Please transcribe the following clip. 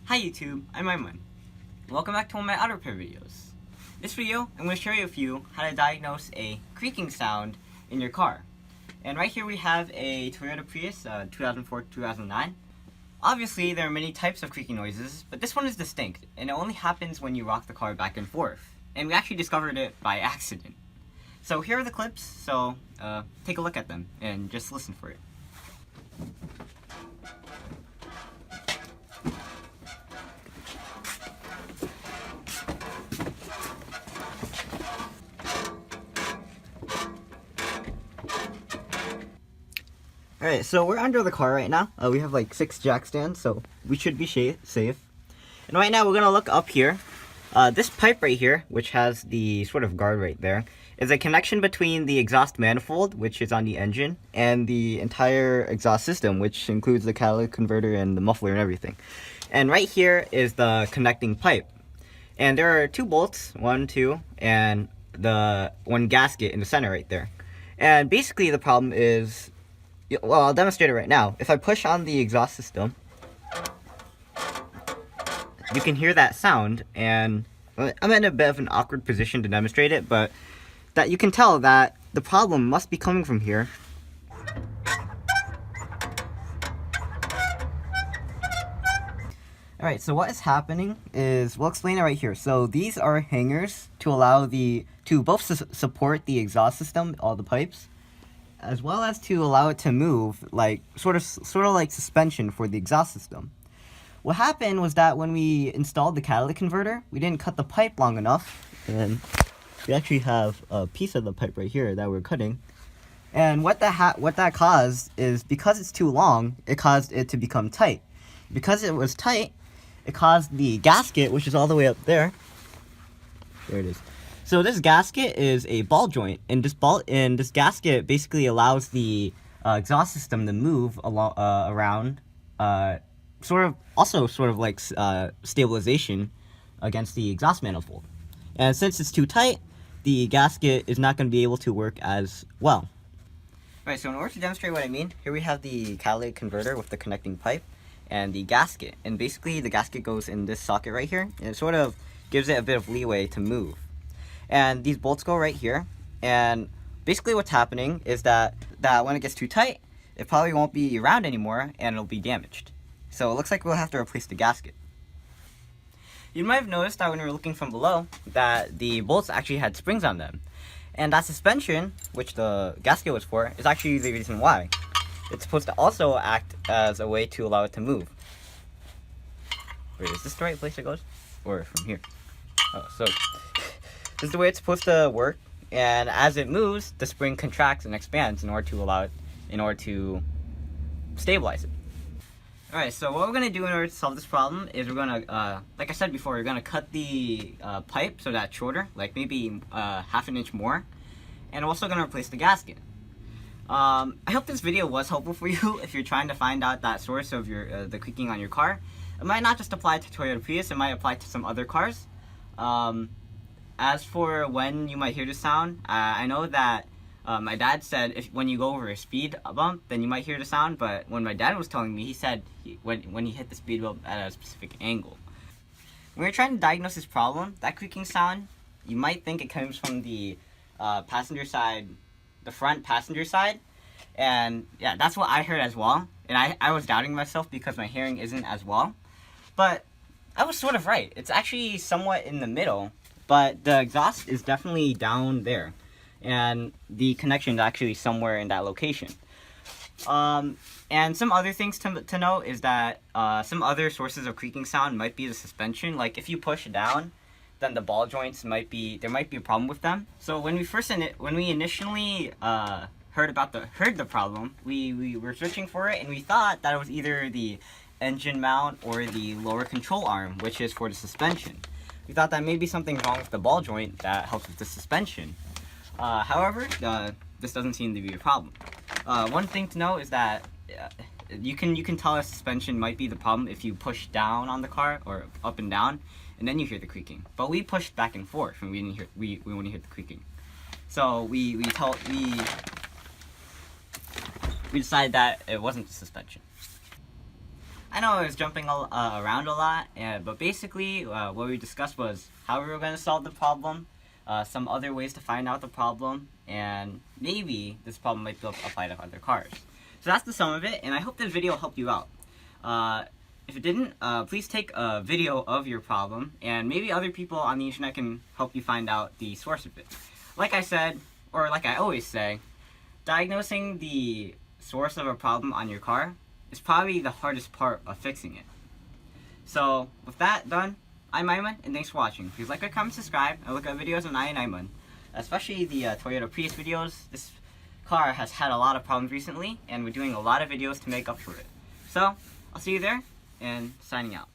Hi YouTube, I'm Aiman. Welcome back to one of my auto repair videos. This video, I'm going to show you how to diagnose a creaking sound in your car. And right here we have a Toyota Prius 2004-2009. Obviously there are many types of creaking noises, but this one is distinct, and it only happens when you rock the car back and forth. And we actually discovered it by accident. So here are the clips, so take a look at them and just listen for it. Alright, so we're under the car right now. We have like 6 jack stands, so we should be safe. And right now we're going to look up here. This pipe right here, which has the sort of guard right there, is a connection between the exhaust manifold, which is on the engine, and the entire exhaust system, which includes the catalytic converter and the muffler and everything. And right here is the connecting pipe. And there are 2 bolts, 1, 2, and the 1 gasket in the center right there. And basically the problem is, well, I'll demonstrate it right now. If I push on the exhaust system, you can hear that sound, and I'm in a bit of an awkward position to demonstrate it, but that you can tell that the problem must be coming from here. Alright, so what is happening is, we'll explain it right here. So these are hangers to allow to both support the exhaust system, all the pipes, as well as to allow it to move, like sort of like suspension for the exhaust system. What happened was that when we installed the catalytic converter, we didn't cut the pipe long enough, and we actually have a piece of the pipe right here that we're cutting. And what that caused is, because it's too long, it caused it to become tight. Because it was tight, it caused the gasket, which is all the way up there. There it is. So this gasket is a ball joint, and this gasket basically allows the exhaust system to move around, sort of like stabilization against the exhaust manifold. And since it's too tight, the gasket is not going to be able to work as well. Alright, so in order to demonstrate what I mean, here we have the catalytic converter with the connecting pipe and the gasket. And basically the gasket goes in this socket right here, and it sort of gives it a bit of leeway to move. And these bolts go right here, and basically what's happening is that when it gets too tight, it probably won't be around anymore, and it'll be damaged. So it looks like we'll have to replace the gasket. You might have noticed that when we were looking from below, that the bolts actually had springs on them. And that suspension, which the gasket was for, is actually the reason why. It's supposed to also act as a way to allow it to move. Wait, is this the right place it goes? Or from here? Oh, so this is the way it's supposed to work, and as it moves, the spring contracts and expands in order to stabilize it. Alright, so what we're going to do in order to solve this problem is we're going to, like I said before, we're going to cut the pipe so that's shorter, like maybe half an inch more, and we're also going to replace the gasket. I hope this video was helpful for you if you're trying to find out that source of the creaking on your car. It might not just apply to Toyota Prius, it might apply to some other cars. As for when you might hear the sound, I know that my dad said when you go over a speed bump, then you might hear the sound, but when my dad was telling me, he said when he hit the speed bump at a specific angle. When you're trying to diagnose this problem, that creaking sound, you might think it comes from the passenger side, the front passenger side, and yeah, that's what I heard as well, and I was doubting myself because my hearing isn't as well, but I was sort of right. It's actually somewhat in the middle, but the exhaust is definitely down there, and the connection is actually somewhere in that location. And some other things to note is that some other sources of creaking sound might be the suspension. Like if you push down, then the ball joints there might be a problem with them. So when we initially heard the problem, we were searching for it, and we thought that it was either the engine mount or the lower control arm, which is for the suspension. We thought that maybe something's wrong with the ball joint that helps with the suspension. However, this doesn't seem to be a problem. One thing to note is that you can tell a suspension might be the problem if you push down on the car, or up and down, and then you hear the creaking. But we pushed back and forth, and we only heard the creaking. So we decided that it wasn't the suspension. I know I was jumping around a lot, but basically what we discussed was how we were going to solve the problem, some other ways to find out the problem, and maybe this problem might be applied to other cars. So that's the sum of it, and I hope this video helped you out. If it didn't, please take a video of your problem, and maybe other people on the internet can help you find out the source of it. Like I said, or like I always say, diagnosing the source of a problem on your car is probably the hardest part of fixing it. So, with that done, I'm Aiman, and thanks for watching. Please like, comment, subscribe, and look at videos on I and Aiman. Especially the Toyota Prius videos. This car has had a lot of problems recently, and we're doing a lot of videos to make up for it. So, I'll see you there, and signing out.